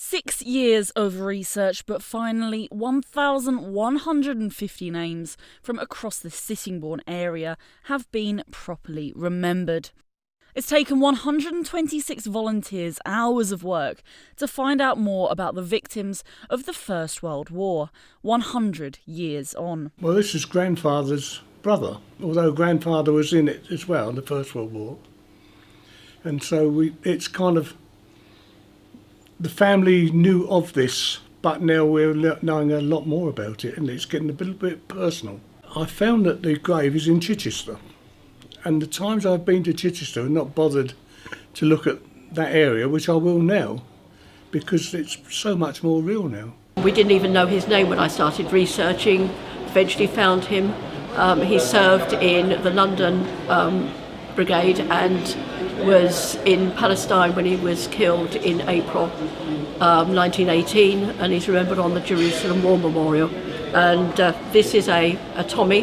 6 years of research, but finally 1,150 names from across the Sittingbourne area have been properly remembered. It's taken 126 volunteers hours of work to find out more about the victims of the First World War, 100 years on. Well, this is grandfather's brother, although grandfather was in it as well, the First World War. And so it's kind of, the family knew of this, but now we're knowing a lot more about it, and it's getting a little bit personal. I found that the grave is in Chichester, and the times I've been to Chichester and not bothered to look at that area, which I will now, because it's so much more real now. We didn't even know his name when I started researching. Eventually found him. He served in the London Brigade and was in Palestine when he was killed in April 1918, and he's remembered on the Jerusalem War Memorial. And this is a Tommy,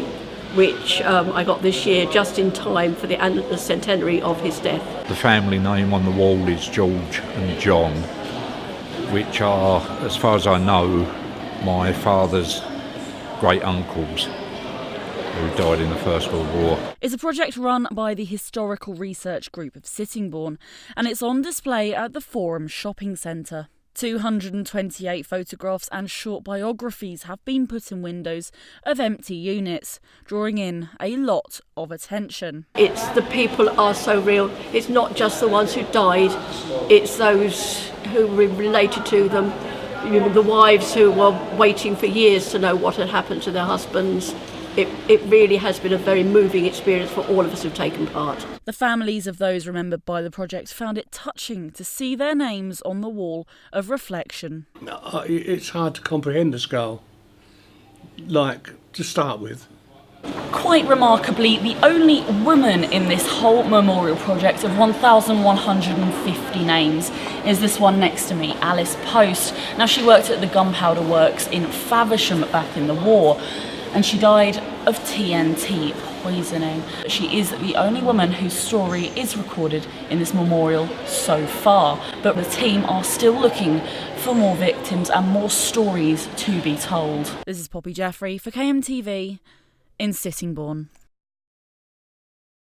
which I got this year just in time for the centenary of his death. The family name on the wall is George and John, which are, as far as I know, my father's great uncles who died in the First World War. It's a project run by the Historical Research Group of Sittingbourne, and it's on display at the Forum Shopping Centre. 228 photographs and short biographies have been put in windows of empty units, drawing in a lot of attention. It's the people are so real. It's not just the ones who died, it's those who were related to them, the wives who were waiting for years to know what had happened to their husbands. It really has been a very moving experience for all of us who've taken part. The families of those remembered by the project found it touching to see their names on the wall of reflection. It's hard to comprehend the scale, to start with. Quite remarkably, the only woman in this whole memorial project of 1,150 names is this one next to me, Alice Post. Now, she worked at the gunpowder works in Faversham back in the war, and she died of TNT poisoning. She is the only woman whose story is recorded in this memorial so far, but the team are still looking for more victims and more stories to be told. This is Jeffery for KMTV in Sittingbourne.